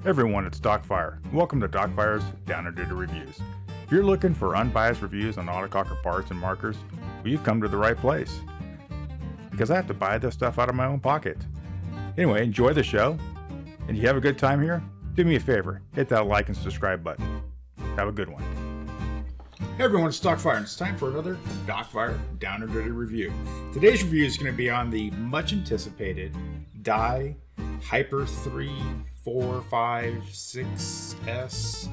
Hey everyone, it's Docfire. Welcome to Docfire's Down and Dirty Reviews. If you're looking for unbiased reviews on autococker parts and markers, well, you've come to the right place. Because I have to buy this stuff out of my own pocket. Anyway, enjoy the show. And if you have a good time here, do me a favor, hit that like and subscribe button. Have a good one. Hey everyone, it's Docfire, and it's time for another Docfire Down and Dirty Review. Today's review is going to be on the much anticipated Dye Hyper 3, 4, 5, 6S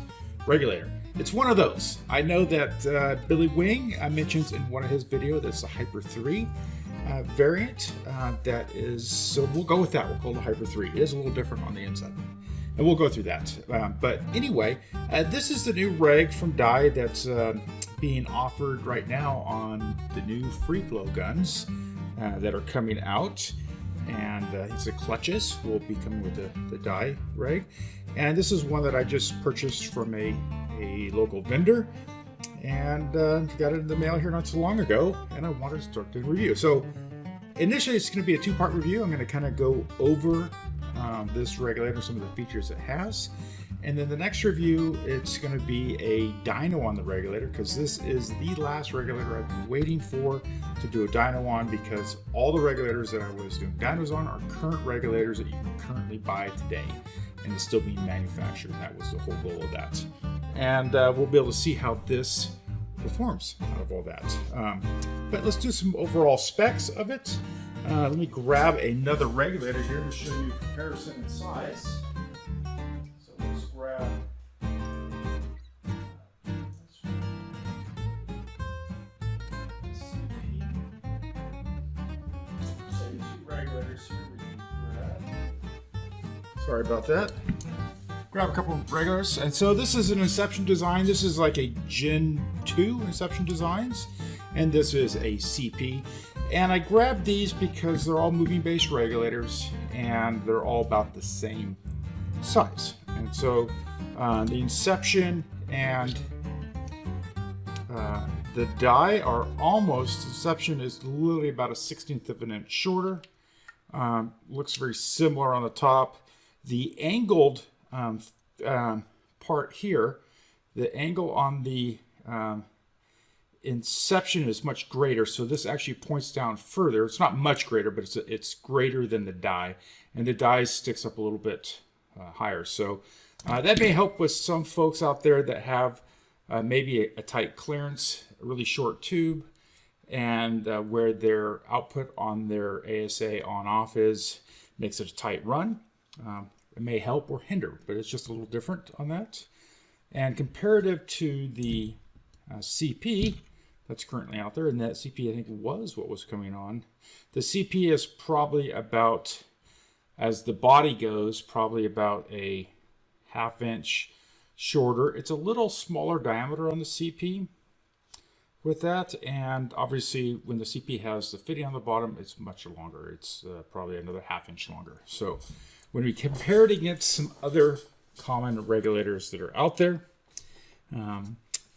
regulator. It's one of those. I know that Billy Wing mentions in one of his videos that's a Hyper 3 variant that is, so we'll go with that. We'll call it a Hyper 3. It is a little different on the inside. And we'll go through that. But anyway, this is the new reg from Dye that's being offered right now on the new free flow guns that are coming out. And the clutches will be coming with the Dye reg. And this is one that I just purchased from a local vendor. And got it in the mail here not so long ago. And I wanted to start doing a review. So initially it's going to be a two-part review. I'm going to kind of go over this regulator, some of the features it has. And then the next review, it's going to be a dyno on the regulator, because this is the last regulator I've been waiting for to do a dyno on, because all the regulators that I was doing dynos on are current regulators that you can currently buy today, and it's still being manufactured. And that was the whole goal of that. And we'll be able to see how this performs out of all that. But let's do some overall specs of it. Let me grab another regulator here to show you comparison in size. So let's grab CP. So two regulators here we can grab. Sorry about that. Grab a couple of regulars. And so this is an Inception design. This is like a Gen 2 Inception designs. And this is a CP. And I grabbed these because they're all moving base regulators and they're all about the same size. And so the Inception and the Dye are almost, Inception is literally about a 1/16 of an inch shorter. Looks very similar on the top. The angled part here, the angle on the Inception is much greater, so this actually points down further. It's not much greater, but it's greater than the Dye, and the Dye sticks up a little bit higher. So that may help with some folks out there that have maybe a tight clearance, a really short tube, and where their output on their ASA on-off makes it a tight run. It may help or hinder, but it's just a little different on that. And comparative to the CP that's currently out there, and that CP I think was what was coming on. The CP is probably about, as the body goes, probably about a 1/2 inch shorter. It's a little smaller diameter on the CP with that, and obviously when the CP has the fitting on the bottom, it's much longer. It's probably another 1/2 inch longer. So when we compare it against some other common regulators that are out there,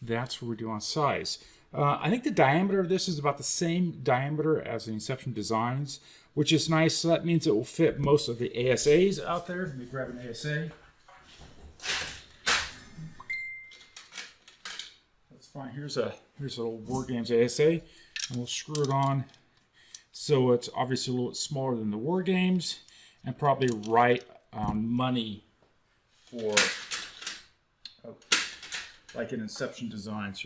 that's what we do on size. I think the diameter of this is about the same diameter as the Inception designs, which is nice. So that means it will fit most of the ASAs out there. Let me grab an ASA. That's fine. Here's a little War Games ASA, and we'll screw it on. So it's obviously a little bit smaller than the War Games, and probably right on money for like an Inception Designs.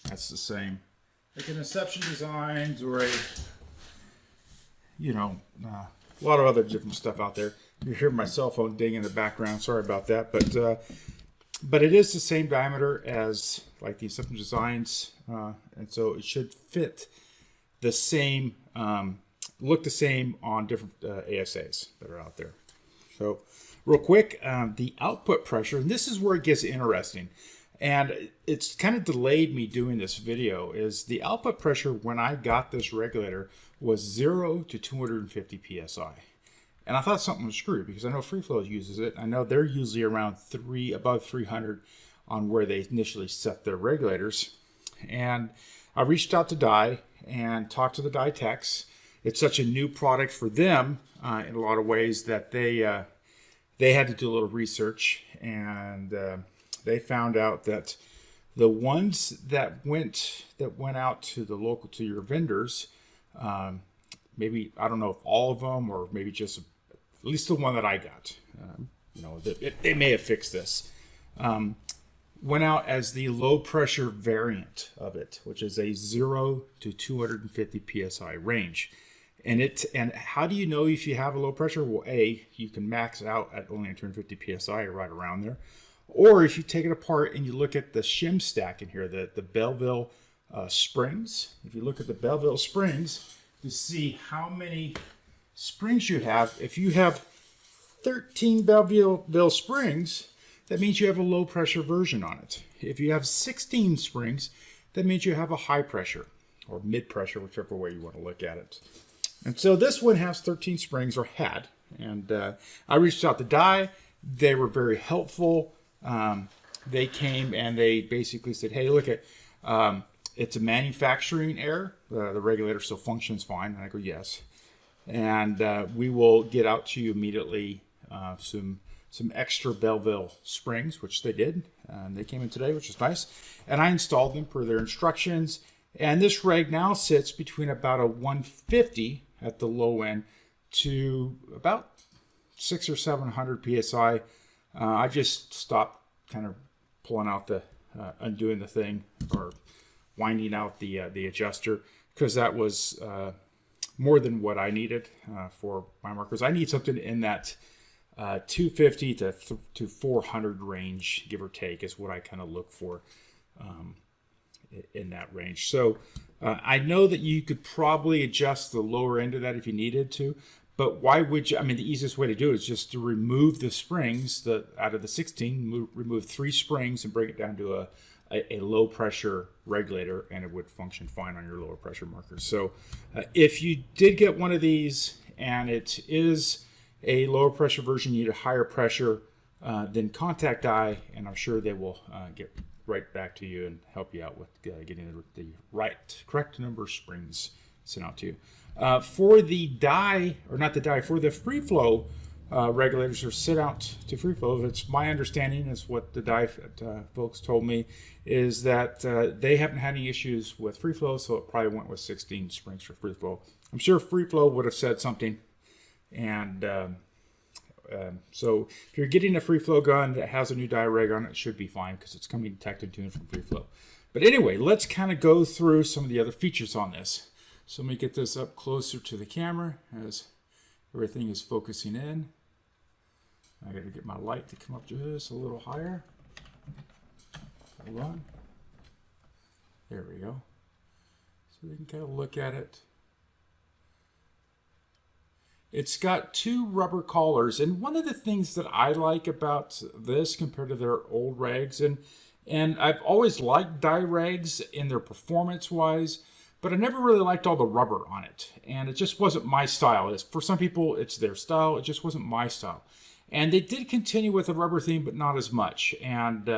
That's the same. Like an Inception Designs or a lot of other different stuff out there. You hear my cell phone ding in the background. Sorry about that, but it is the same diameter as like the Inception Designs, and so it should fit the same, look the same on different ASAs that are out there. So real quick, the output pressure, and this is where it gets interesting. And it's kind of delayed me doing this video, is the output pressure when I got this regulator was 0 to 250 PSI. And I thought something was screwed because I know Free Flow uses it. I know they're usually around above 300 on where they initially set their regulators. And I reached out to Dye and talked to the Dye techs. It's such a new product for them in a lot of ways that they they had to do a little research, and they found out that the ones that went out to your vendors, maybe, I don't know if all of them, or maybe just at least the one that I got, they may have fixed this, went out as the low pressure variant of it, which is a 0 to 250 psi range. And how do you know if you have a low pressure? Well, you can max out at only 250 psi, or right around there. Or if you take it apart and you look at the shim stack in here, the Belleville springs. If you look at the Belleville springs, you see how many springs you have. If you have 13 Belleville springs, that means you have a low pressure version on it. If you have 16 springs, that means you have a high pressure or mid pressure, whichever way you want to look at it. And so this one has 13 springs, or had. And I reached out to Dye. They were very helpful. They came and they basically said, hey, look at, it's a manufacturing error. The regulator still functions fine. And I go, yes. And we will get out to you immediately some extra Belleville springs, which they did. They came in today, which is nice. And I installed them per their instructions. And this reg now sits between about a 150 at the low end to about 600 or 700 psi. I just stopped kind of pulling out undoing the thing, or winding out the adjuster, because that was more than what I needed for my markers. I need something in that 250 to 400 range, give or take, is what I kind of look for in that range. So I know that you could probably adjust the lower end of that if you needed to, but why would you? I mean, the easiest way to do it is just to remove the springs out of the 16, remove 3 springs and bring it down to a low pressure regulator, and it would function fine on your lower pressure markers. So if you did get one of these and it is a lower pressure version, you need a higher pressure, then contact Dye, and I'm sure they will get right back to you and help you out with getting the correct number of springs sent out to you. For the Dye, or not the Dye, for the free flow regulators are sent out to free flow. It's my understanding, is what the Dye folks told me, is that they haven't had any issues with free flow, so it probably went with 16 springs for free flow. I'm sure free flow would have said something. And so if you're getting a free flow gun that has a new Dye reg on it, it should be fine, because it's coming detected and tuned from free flow. But anyway, let's kind of go through some of the other features on this. So let me get this up closer to the camera as everything is focusing in. I got to get my light to come up just a little higher. Hold on. There we go. So we can kind of look at it. It's got 2 rubber collars, and one of the things that I like about this compared to their old regs, and I've always liked Dye regs in their performance wise, but I never really liked all the rubber on it, and it just wasn't my style. For some people, it's their style. It just wasn't my style. And they did continue with a rubber theme, but not as much. And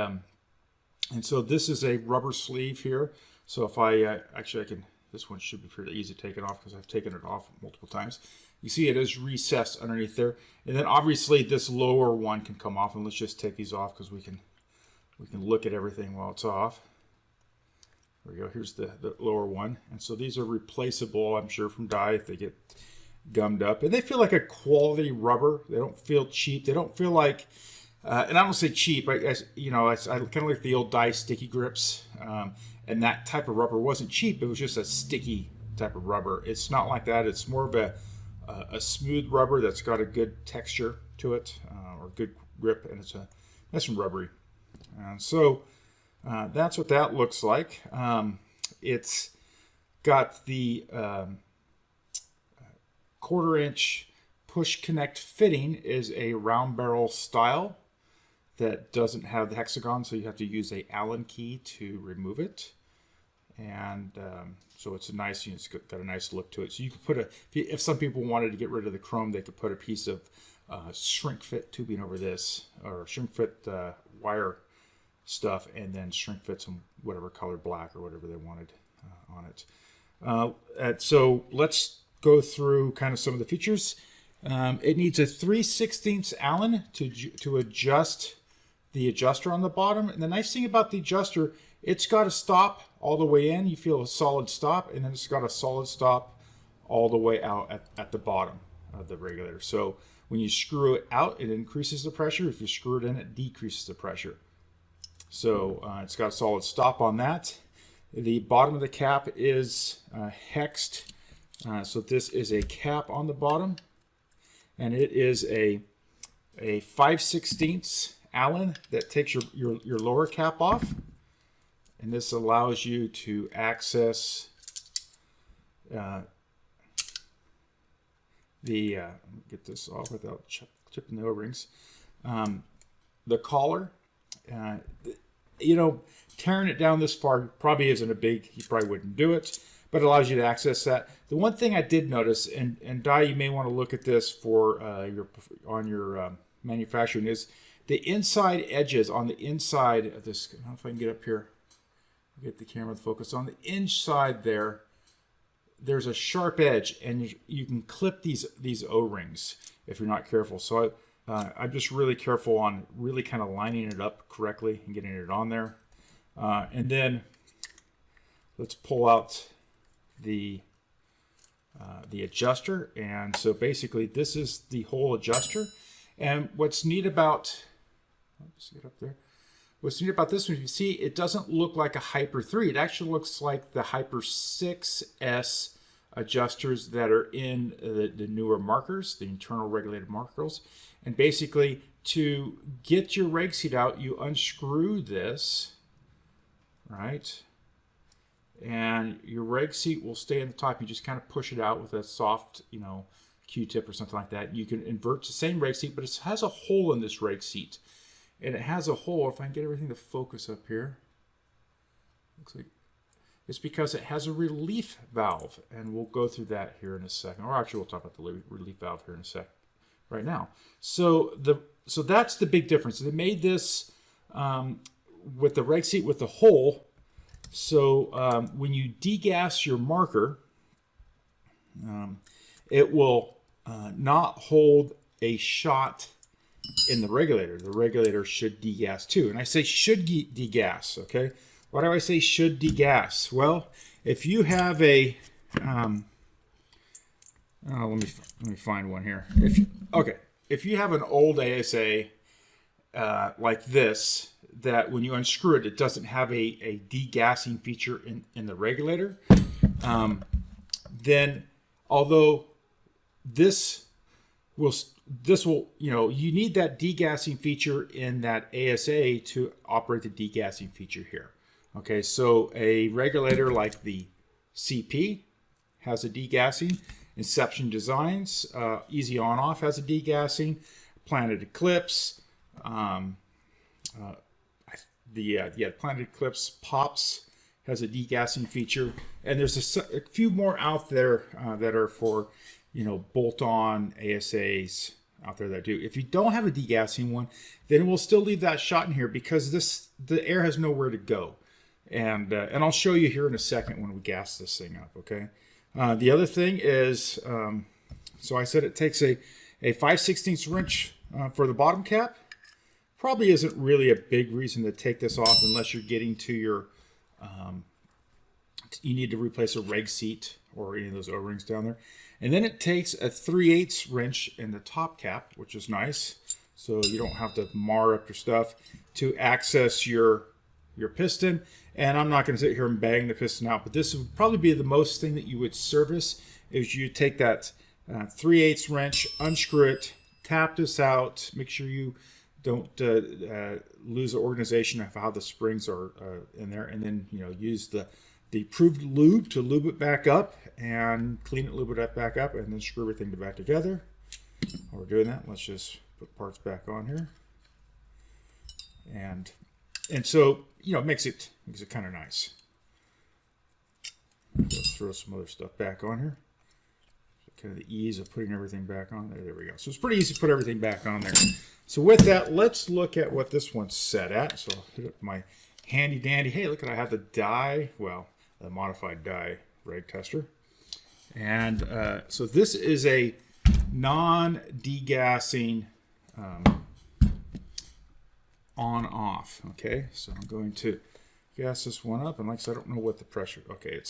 so this is a rubber sleeve here. So if I can, this one should be pretty easy to take it off, because I've taken it off multiple times. You see it is recessed underneath there. And then obviously this lower one can come off, and let's just take these off, because we can look at everything while it's off. There we go. Here's the lower one. And so these are replaceable, I'm sure, from Dye if they get gummed up. And they feel like a quality rubber. They don't feel cheap. They don't feel like, and I don't say cheap, I kind of like the old Dye sticky grips. And that type of rubber wasn't cheap. It was just a sticky type of rubber. It's not like that. It's more of a smooth rubber that's got a good texture to it, or good grip, and it's nice and rubbery. So that's what that looks like. It's got the 1/4-inch push connect fitting, is a round barrel style that doesn't have the hexagon, so you have to use a Allen key to remove it. And so it's a nice, it's got a nice look to it. So you could put if some people wanted to get rid of the chrome, they could put a piece of shrink fit tubing over this, or shrink fit wire stuff, and then shrink fit some whatever color black or whatever they wanted on it. So let's go through kind of some of the features. It needs a 3/16 Allen to adjust the adjuster on the bottom. And the nice thing about the adjuster, it's got a stop all the way in. You feel a solid stop, and then it's got a solid stop all the way out at the bottom of the regulator. So when you screw it out, it increases the pressure. If you screw it in, it decreases the pressure. So it's got a solid stop on that. The bottom of the cap is hexed. So this is a cap on the bottom, and it is a 5/16 Allen that takes your lower cap off, and this allows you to access get this off without chipping the O-rings. The collar, you know, tearing it down this far probably isn't a big, you probably wouldn't do it, but it allows you to access that. The one thing I did notice, and Di, you may want to look at this for your manufacturing, is the inside edges on the inside of this. I don't know if I can get up here, get the camera to focus on the inside there. There's a sharp edge, and you can clip these O-rings if you're not careful. So I'm just really careful on really kind of lining it up correctly and getting it on there. And then let's pull out the adjuster. And so basically this is the whole adjuster. And what's neat about, let's get up there. What's neat about this one, you see, it doesn't look like a Hyper 3. It actually looks like the Hyper 6S adjusters that are in the newer markers, the internal regulated markers. And basically, to get your reg seat out, you unscrew this, right? And your reg seat will stay in the top. You just kind of push it out with a soft, you know, Q-tip or something like that. You can invert the same reg seat, but it has a hole in this reg seat. And it has a hole, if I can get everything to focus up here, looks like it's because it has a relief valve, and we'll go through that here in a second. Or actually, we'll talk about the relief valve here in a sec, right now. So that's the big difference. They made this with the reg seat with the hole. So when you degas your marker, it will not hold a shot in the regulator. The regulator should degas too. And I say should degas, okay? Why do I say should degas? Well, if you have a, let me find one here. If you have an old ASA like this, that when you unscrew it, it doesn't have a degassing feature in the regulator, then although this will, you know, you need that degassing feature in that ASA to operate the degassing feature here. Okay, so a regulator like the CP has a degassing. Inception Designs, Easy On Off has a degassing. Planet Eclipse, Planet Eclipse Pops has a degassing feature, and there's a few more out there that are for, you know, bolt-on ASAs out there that do. If you don't have a degassing one, then we'll still leave that shot in here because the air has nowhere to go, and I'll show you here in a second when we gas this thing up. Okay. The other thing is, so I said it takes a 5/16 wrench for the bottom cap. Probably isn't really a big reason to take this off unless you're getting to your, you need to replace a reg seat or any of those O-rings down there. And then it takes a 3/8 wrench in the top cap, which is nice. So you don't have to mar up your stuff to access your piston. And I'm not going to sit here and bang the piston out, but this would probably be the most thing that you would service is you take that 3/8 wrench, unscrew it, tap this out, make sure you don't lose the organization of how the springs are in there, and then, you know, use the approved lube to lube it back up and clean it, lube it back up, and then screw everything back together. While we're doing that, let's just put parts back on here. And so, you know, it makes it kind of nice. Let's throw some other stuff back on here. Kind of the ease of putting everything back on there. There we go. So it's pretty easy to put everything back on there. So with that, let's look at what this one's set at. So I'll hit up my handy dandy. Hey, look at, I have the die, well, the modified die reg tester. And so this is a non-degassing on-off. Okay, so I'm going to gas this one up, and like I said, I don't know what the pressure. Okay,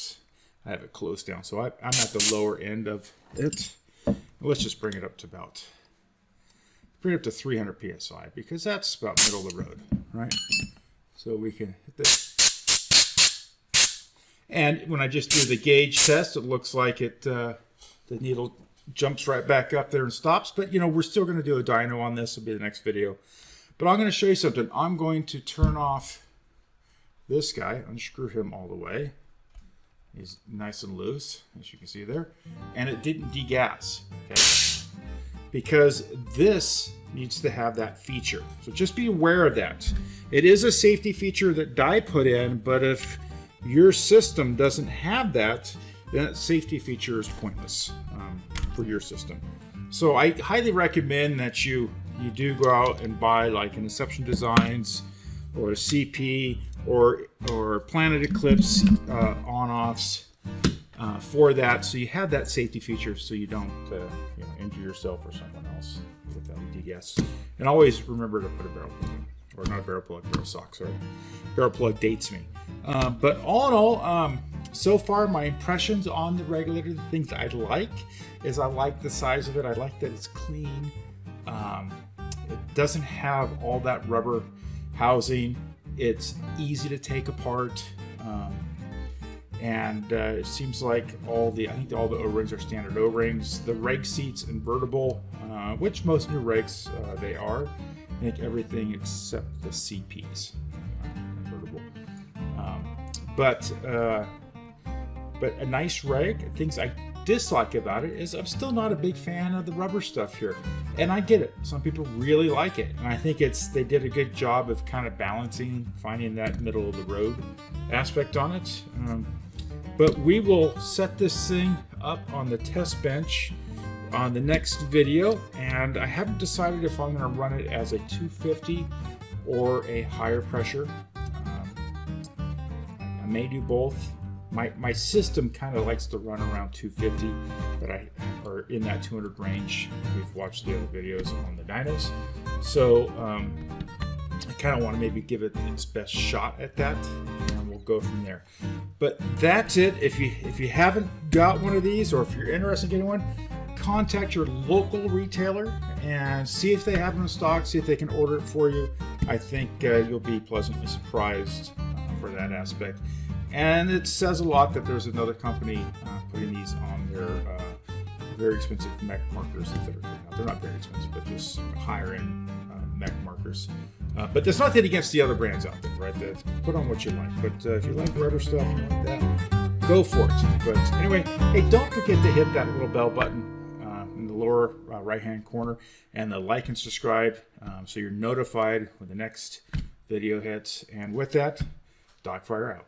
I have it closed down, so I'm at the lower end of it. Let's just bring it up to 300 psi, because that's about middle of the road, right? So we can hit this. And when I just do the gauge test, it looks like the needle jumps right back up there and stops. But, you know, we're still going to do a dyno on this. It'll be the next video. But I'm going to show you something. I'm going to turn off this guy, unscrew him all the way. He's nice and loose, as you can see there. And it didn't degas, okay? Because this needs to have that feature. So just be aware of that. It is a safety feature that Dye put in, but if your system doesn't have that, then that safety feature is pointless for your system. So I highly recommend that you do go out and buy like an Inception Designs or a CP or Planet Eclipse on-offs for that, so you have that safety feature, so you don't injure yourself or someone else without degas. And always remember to put a barrel plug in, or not a barrel plug, barrel sock. Sorry, barrel plug dates me. But all in all, so far my impressions on the Regulator, the things I like is I like the size of it. I like that it's clean. It doesn't have all that rubber housing. It's easy to take apart, and it seems like I think all the O-rings are standard O-rings. The reg seat's invertible, which most new regs they are. I think everything except the CPs invertible. But a nice reg. Things I dislike about it is I'm still not a big fan of the rubber stuff here, and I get it. Some people really like it, and I think they did a good job of kind of balancing, finding that middle of the road aspect on it. But we will set this thing up on the test bench on the next video, and I haven't decided if I'm going to run it as a 250 or a higher pressure. I may do both. My system kind of likes to run around 250, but or in that 200 range. We've watched the other videos on the dynos, so I kind of want to maybe give it its best shot at that, and we'll go from there. But that's it. If you haven't got one of these, or if you're interested in getting one, contact your local retailer and see if they have them in stock. See if they can order it for you. I think you'll be pleasantly surprised for that aspect. And it says a lot that there's another company putting these on their very expensive mech markers that are coming out. They're not very expensive, but just higher end mech markers. But there's nothing against the other brands out there, right? Put on what you like. But if you like rubber stuff, you like that, go for it. But anyway, hey, don't forget to hit that little bell button in the lower right-hand corner, and the like and subscribe, so you're notified when the next video hits. And with that, Dogfire out.